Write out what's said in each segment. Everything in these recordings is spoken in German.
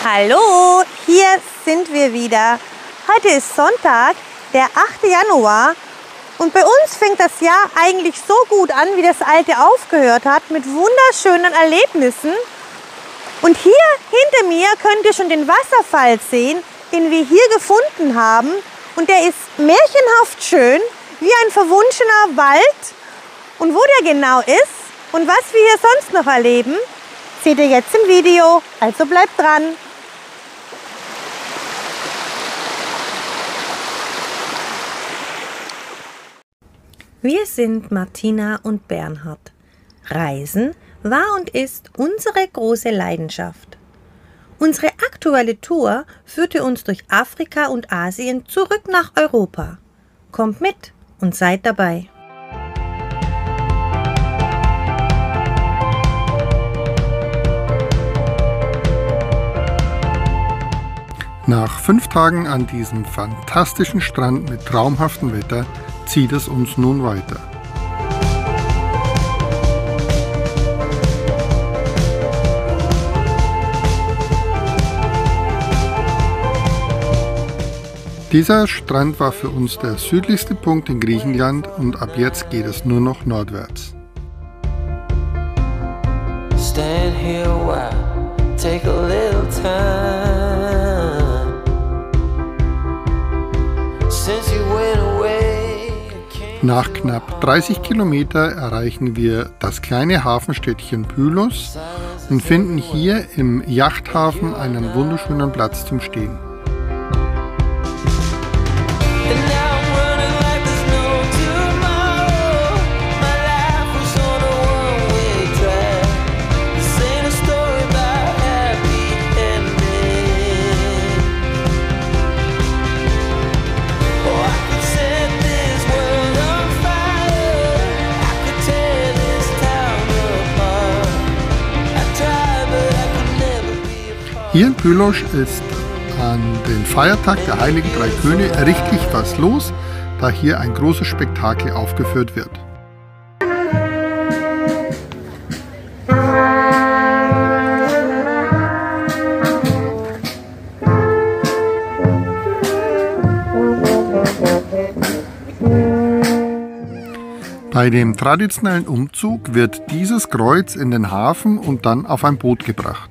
Hallo, hier sind wir wieder. Heute ist Sonntag, der 8. Januar und bei uns fängt das Jahr eigentlich so gut an, wie das alte aufgehört hat, mit wunderschönen Erlebnissen. Und hier hinter mir könnt ihr schon den Wasserfall sehen, den wir hier gefunden haben. Und der ist märchenhaft schön, wie ein verwunschener Wald. Und wo der genau ist und was wir hier sonst noch erleben, seht ihr jetzt im Video. Also bleibt dran. Wir sind Martina und Bernhard. Reisen war und ist unsere große Leidenschaft. Unsere aktuelle Tour führte uns durch Afrika und Asien zurück nach Europa. Kommt mit und seid dabei. Nach 5 Tagen an diesem fantastischen Strand mit traumhaftem Wetter zieht es uns nun weiter. Dieser Strand war für uns der südlichste Punkt in Griechenland und ab jetzt geht es nur noch nordwärts. Stand here a while, take a little time. Since you went away. Nach knapp 30 Kilometer erreichen wir das kleine Hafenstädtchen Pylos und finden hier im Yachthafen einen wunderschönen Platz zum Stehen. Hier in Pylos ist an den Feiertag der Heiligen Drei Könige richtig was los, da hier ein großes Spektakel aufgeführt wird. Bei dem traditionellen Umzug wird dieses Kreuz in den Hafen und dann auf ein Boot gebracht.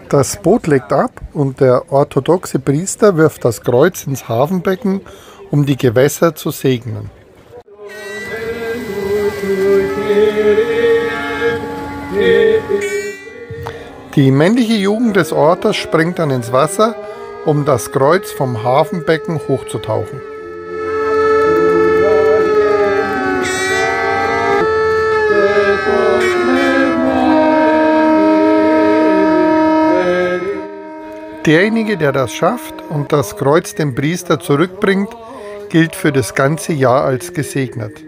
Das Boot legt ab und der orthodoxe Priester wirft das Kreuz ins Hafenbecken, um die Gewässer zu segnen. Die männliche Jugend des Ortes springt dann ins Wasser, um das Kreuz vom Hafenbecken hochzutauchen. Derjenige, der das schafft und das Kreuz dem Priester zurückbringt, gilt für das ganze Jahr als gesegnet.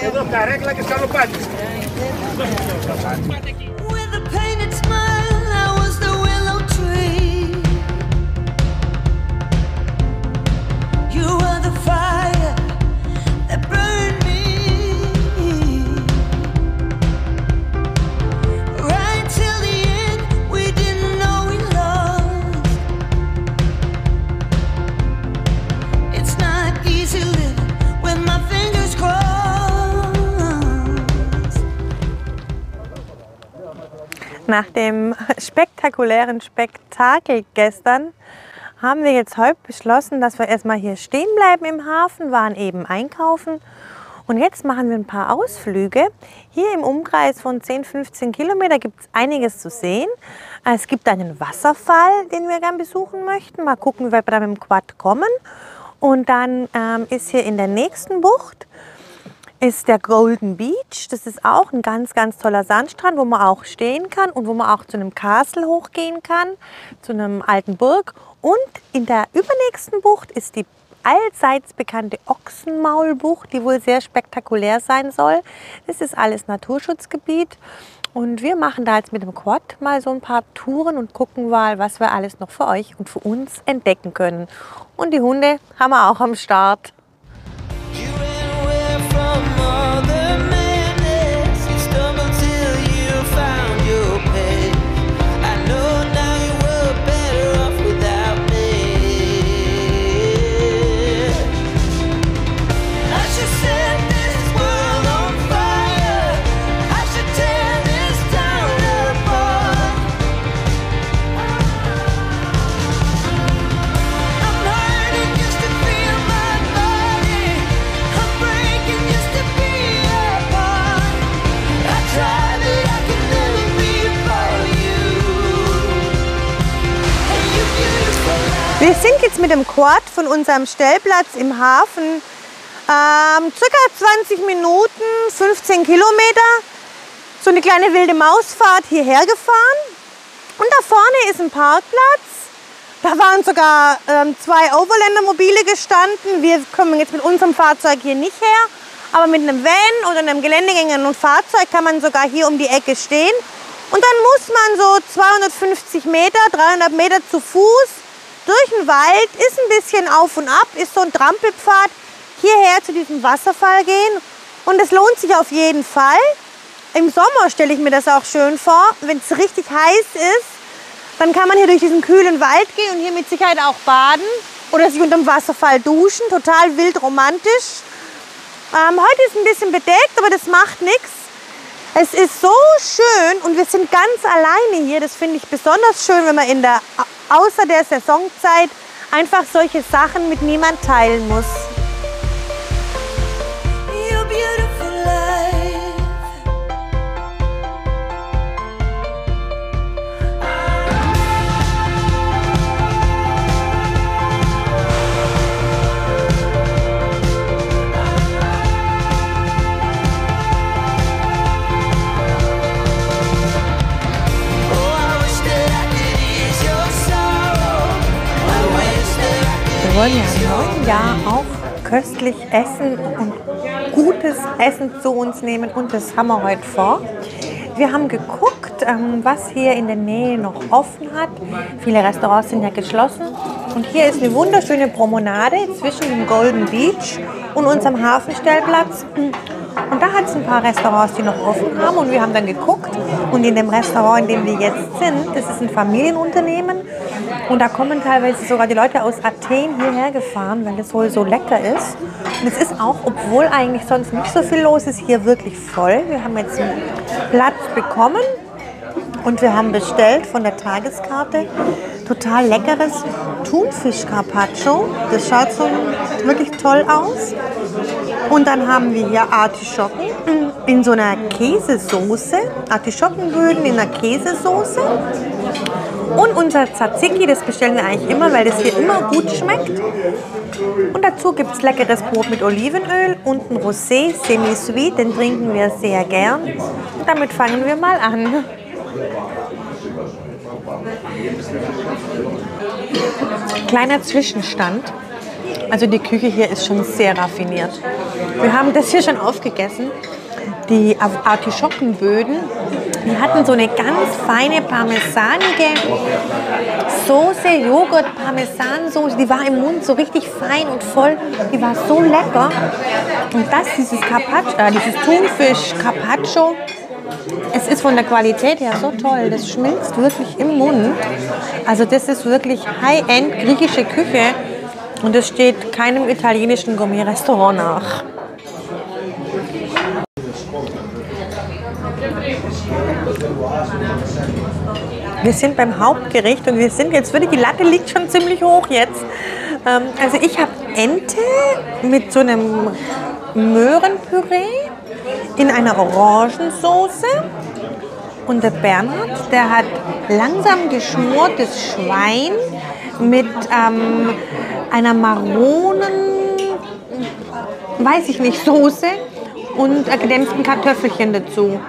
Εδώ καρέκλα και σκαλοπάτι. Nach dem spektakulären Spektakel gestern haben wir jetzt heute beschlossen, dass wir erstmal hier stehen bleiben im Hafen, waren eben einkaufen und jetzt machen wir ein paar Ausflüge. Hier im Umkreis von 10-15 Kilometer gibt es einiges zu sehen. Es gibt einen Wasserfall, den wir gerne besuchen möchten. Mal gucken, wie wir da mit dem Quad kommen. Und dann ist hier in der nächsten Bucht ist der Golden Beach. Das ist auch ein ganz, ganz toller Sandstrand, wo man auch stehen kann und wo man auch zu einem Castle hochgehen kann, zu einem alten Burg. Und in der übernächsten Bucht ist die allseits bekannte Ochsenmaulbucht, die wohl sehr spektakulär sein soll. Das ist alles Naturschutzgebiet. Und wir machen da jetzt mit dem Quad mal so ein paar Touren und gucken mal, was wir alles noch für euch und für uns entdecken können. Und die Hunde haben wir auch am Start. Wir sind jetzt mit dem Quad von unserem Stellplatz im Hafen circa 20 Minuten, 15 Kilometer, so eine kleine wilde Mausfahrt hierher gefahren. Und da vorne ist ein Parkplatz. Da waren sogar 2 Overlander-Mobile gestanden. Wir kommen jetzt mit unserem Fahrzeug hier nicht her, aber mit einem Van oder einem geländegängenden Fahrzeug kann man sogar hier um die Ecke stehen. Und dann muss man so 250 Meter, 300 Meter zu Fuß durch den Wald, ist ein bisschen auf und ab, ist so ein Trampelpfad, hierher zu diesem Wasserfall gehen. Und es lohnt sich auf jeden Fall. Im Sommer stelle ich mir das auch schön vor, wenn es richtig heiß ist, dann kann man hier durch diesen kühlen Wald gehen und hier mit Sicherheit auch baden oder sich unter dem Wasserfall duschen. Total wild romantisch. Heute ist ein bisschen bedeckt, aber das macht nichts. Es ist so schön und wir sind ganz alleine hier. Das finde ich besonders schön, wenn man außer der Saisonzeit einfach solche Sachen mit niemand teilen muss. Wir wollen ja im neuen Jahr auch köstlich essen und gutes Essen zu uns nehmen und das haben wir heute vor. Wir haben geguckt, was hier in der Nähe noch offen hat. Viele Restaurants sind ja geschlossen und hier ist eine wunderschöne Promenade zwischen dem Golden Beach und unserem Hafenstellplatz. Und da hat es ein paar Restaurants, die noch offen haben und wir haben dann geguckt und in dem Restaurant, in dem wir jetzt sind, das ist ein Familienunternehmen und da kommen teilweise sogar die Leute aus Athen hierher gefahren, weil das wohl so lecker ist. Und es ist auch, obwohl eigentlich sonst nicht so viel los ist, hier wirklich voll. Wir haben jetzt einen Platz bekommen und wir haben bestellt von der Tageskarte total leckeres Thunfisch-Carpaccio. Das schaut so wirklich toll aus. Und dann haben wir hier Artischocken in so einer Käsesoße. Artischockenböden in einer Käsesoße. Und unser Tzatziki, das bestellen wir eigentlich immer, weil das hier immer gut schmeckt. Und dazu gibt es leckeres Brot mit Olivenöl und ein Rosé Semi-Sweet, den trinken wir sehr gern. Und damit fangen wir mal an. Kleiner Zwischenstand. Also die Küche hier ist schon sehr raffiniert. Wir haben das hier schon aufgegessen. Die Artischockenböden, die hatten so eine ganz feine parmesanige Soße, Joghurt-Parmesansoße. Die war im Mund so richtig fein und voll. Die war so lecker. Und dieses Thunfisch-Carpaccio, es ist von der Qualität her so toll. Das schmilzt wirklich im Mund. Also das ist wirklich High-End griechische Küche. Und es steht keinem italienischen Gourmet-Restaurant nach. Wir sind beim Hauptgericht und wir sind jetzt, die Latte liegt schon ziemlich hoch jetzt. Also ich habe Ente mit so einem Möhrenpüree in einer Orangensauce. Und der Bernhard, der hat langsam geschmortes Schwein mit einer Soße und gedämpften Kartoffelchen dazu.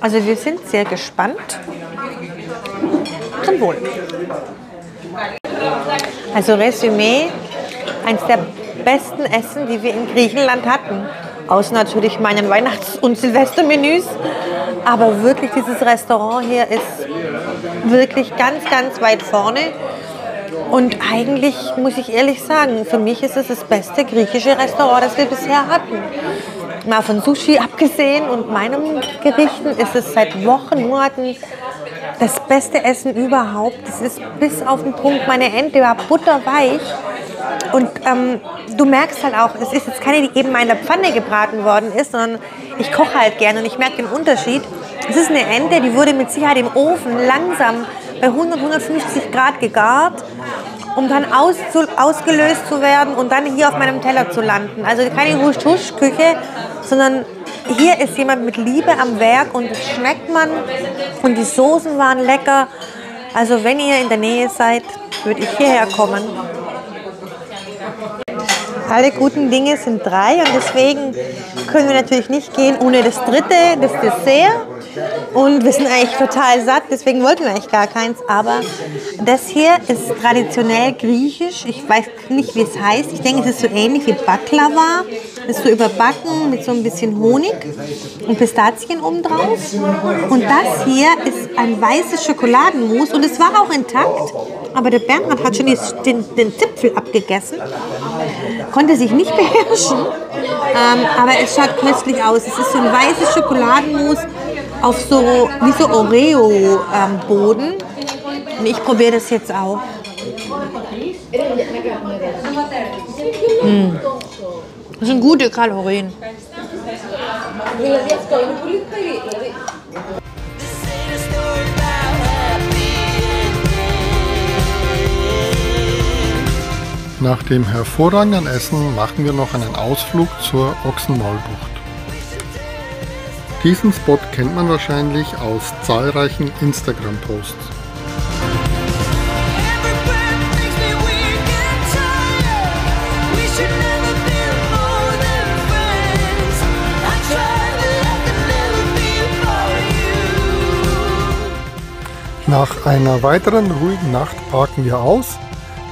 Also wir sind sehr gespannt. Zum Wohl. Also Resümee, eins der besten Essen, die wir in Griechenland hatten. Außer natürlich meinen Weihnachts- und Silvestermenüs. Aber wirklich, dieses Restaurant hier ist wirklich ganz, ganz weit vorne. Und eigentlich muss ich ehrlich sagen, für mich ist es das beste griechische Restaurant, das wir bisher hatten. Mal von Sushi abgesehen und meinen Gerichten ist es seit Wochen, Monaten das beste Essen überhaupt. Das ist bis auf den Punkt, meine Ente war butterweich. Und du merkst halt auch, es ist jetzt keine, die eben mal in der Pfanne gebraten worden ist, sondern ich koche halt gerne und ich merke den Unterschied. Es ist eine Ente, die wurde mit Sicherheit im Ofen langsam bei 100, 150 Grad gegart, um dann ausgelöst zu werden und dann hier auf meinem Teller zu landen. Also keine Husch-Husch-Küche, sondern hier ist jemand mit Liebe am Werk und das schmeckt man und die Soßen waren lecker. Also wenn ihr in der Nähe seid, würde ich hierher kommen. Alle guten Dinge sind 3 und deswegen können wir natürlich nicht gehen ohne das dritte, das Dessert. Und wir sind eigentlich total satt, deswegen wollten wir eigentlich gar keins. Aber das hier ist traditionell griechisch. Ich weiß nicht, wie es heißt. Ich denke, es ist so ähnlich wie Baklava. Das ist so überbacken mit so ein bisschen Honig und Pistazien obendrauf. Und das hier ist ein weißes Schokoladenmus und es war auch intakt. Aber der Bernhard hat schon den Zipfel abgegessen. Konnte sich nicht beherrschen, aber es schaut köstlich aus. Es ist so ein weißes Schokoladenmus auf wie so Oreo-Boden. Und ich probiere das jetzt auch. Das sind gute Kalorien. Nach dem hervorragenden Essen machen wir noch einen Ausflug zur Ochsenmaulbucht. Diesen Spot kennt man wahrscheinlich aus zahlreichen Instagram-Posts. Nach einer weiteren ruhigen Nacht parken wir aus,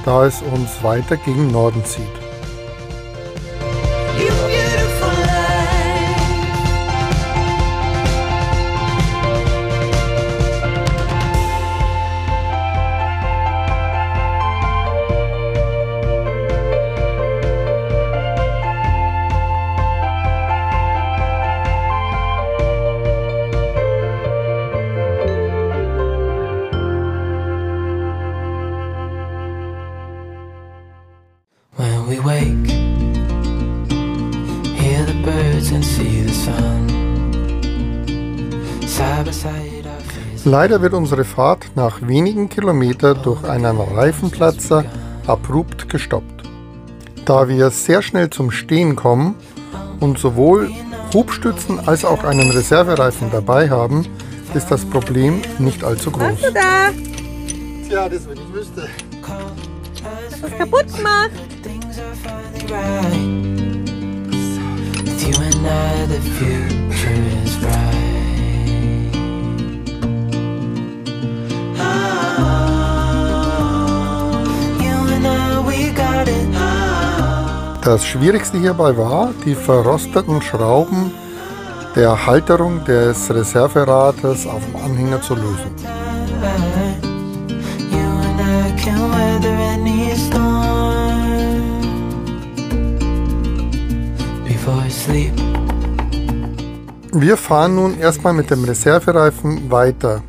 da es uns weiter gegen Norden zieht. We wake, hear the birds and see the sun. Side by side our faces. Leider wird unsere Fahrt nach wenigen Kilometern durch einen Reifenplatzer abrupt gestoppt. Da wir sehr schnell zum Stehen kommen und sowohl Hubstützen als auch einen Reservereifen dabei haben, ist das Problem nicht allzu groß. Was du da? Tja, das, wenn ich wüsste. Hast du es kaputt gemacht? Right. With you and I, the future is bright. Oh, you and I, we got it. Das Schwierigste hierbei war, die verrosteten Schrauben der Halterung des Reserverades auf dem Anhänger zu lösen. You and I can weather any storm. Wir fahren nun erstmal mit dem Reservereifen weiter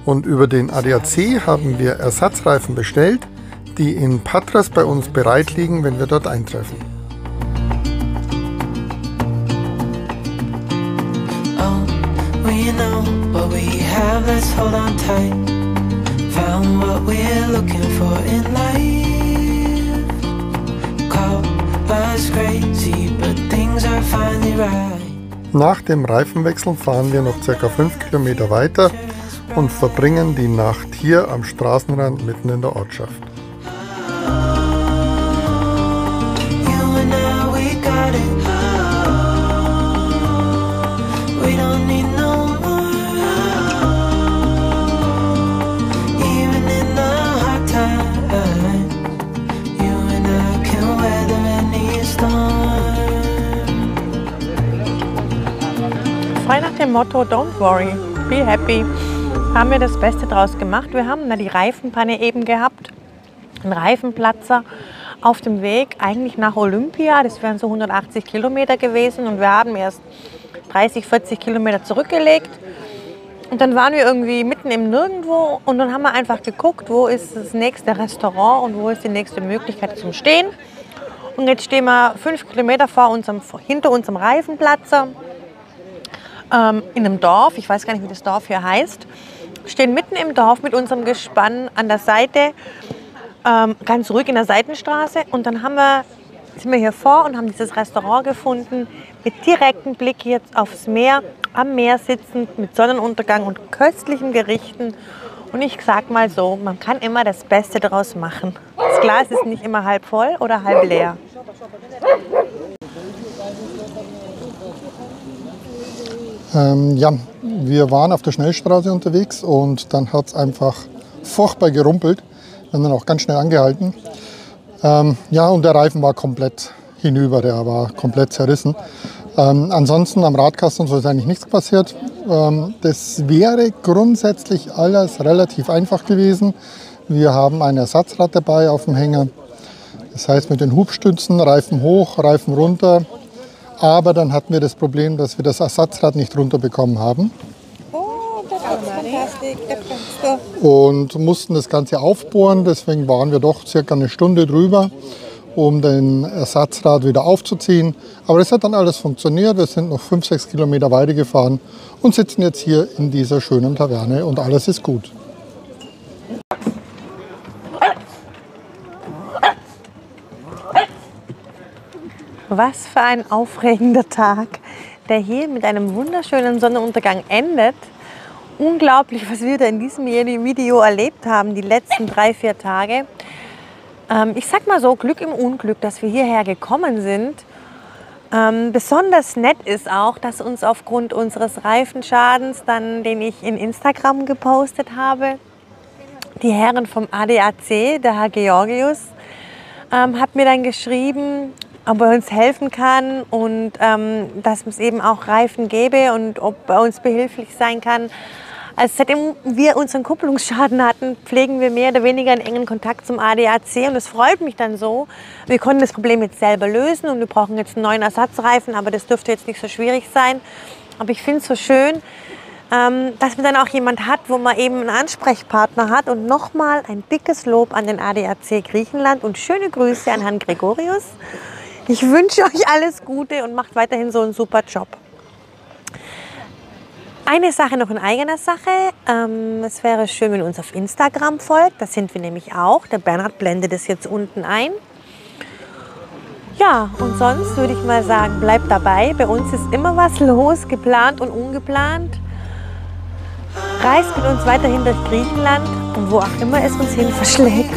und über den ADAC haben wir Ersatzreifen bestellt, die in Patras bei uns bereit liegen, wenn wir dort eintreffen. Oh, we know what we have, let's hold on tight. Found what we're looking for in life. Call us crazy, but things are finally right. Nach dem Reifenwechsel fahren wir noch ca. 5 Kilometer weiter und verbringen die Nacht hier am Straßenrand mitten in der Ortschaft. dem Motto Don't worry, be happy haben wir das Beste draus gemacht. Wir haben die Reifenpanne eben gehabt, einen Reifenplatzer auf dem Weg eigentlich nach Olympia. Das wären so 180 Kilometer gewesen und wir haben erst 30, 40 Kilometer zurückgelegt. Und dann waren wir irgendwie mitten im Nirgendwo und dann haben wir einfach geguckt, wo ist das nächste Restaurant und wo ist die nächste Möglichkeit zum Stehen. Und jetzt stehen wir 5 Kilometer hinter unserem Reifenplatzer in einem Dorf, ich weiß gar nicht, wie das Dorf hier heißt, stehen mitten im Dorf mit unserem Gespann an der Seite, ganz ruhig in der Seitenstraße. Und dann sind wir hier vor und haben dieses Restaurant gefunden mit direktem Blick jetzt aufs Meer, am Meer sitzend, mit Sonnenuntergang und köstlichen Gerichten. Und ich sag mal so, man kann immer das Beste daraus machen. Das Glas ist nicht immer halb voll oder halb leer. Ja, wir waren auf der Schnellstraße unterwegs und dann hat es einfach furchtbar gerumpelt. Wir haben dann auch ganz schnell angehalten. Ja, und der Reifen war komplett hinüber, der war komplett zerrissen. Ansonsten am Radkasten ist eigentlich nichts passiert. Das wäre grundsätzlich alles relativ einfach gewesen. Wir haben ein Ersatzrad dabei auf dem Hänger. Das heißt mit den Hubstützen, Reifen hoch, Reifen runter. Aber dann hatten wir das Problem, dass wir das Ersatzrad nicht runterbekommen haben. Oh, das ist fantastisch. Und mussten das Ganze aufbohren. Deswegen waren wir doch circa eine Stunde drüber, um den Ersatzrad wieder aufzuziehen. Aber es hat dann alles funktioniert. Wir sind noch 5, 6 Kilometer weitergefahren und sitzen jetzt hier in dieser schönen Taverne und alles ist gut. Was für ein aufregender Tag, der hier mit einem wunderschönen Sonnenuntergang endet. Unglaublich, was wir da in diesem Video erlebt haben, die letzten 3, 4 Tage. Ich sag mal so, Glück im Unglück, dass wir hierher gekommen sind. Besonders nett ist auch, dass uns aufgrund unseres Reifenschadens, den ich in Instagram gepostet habe, die Herren vom ADAC, der Herr Georgius, hat mir dann geschrieben, ob er uns helfen kann und dass es eben auch Reifen gäbe und ob er uns behilflich sein kann. Also seitdem wir unseren Kupplungsschaden hatten, pflegen wir mehr oder weniger einen engen Kontakt zum ADAC und es freut mich dann so. Wir konnten das Problem jetzt selber lösen und wir brauchen jetzt einen neuen Ersatzreifen, aber das dürfte jetzt nicht so schwierig sein. Aber ich finde es so schön, dass man dann auch jemand hat, wo man eben einen Ansprechpartner hat. Und nochmal ein dickes Lob an den ADAC Griechenland und schöne Grüße an Herrn Gregorius. Ich wünsche euch alles Gute und macht weiterhin so einen super Job. Eine Sache noch in eigener Sache. Es wäre schön, wenn ihr uns auf Instagram folgt. Da sind wir nämlich auch. Der Bernhard blendet es jetzt unten ein. Ja, und sonst würde ich mal sagen, bleibt dabei. Bei uns ist immer was los, geplant und ungeplant. Reist mit uns weiterhin durch Griechenland und wo auch immer es uns hin verschlägt.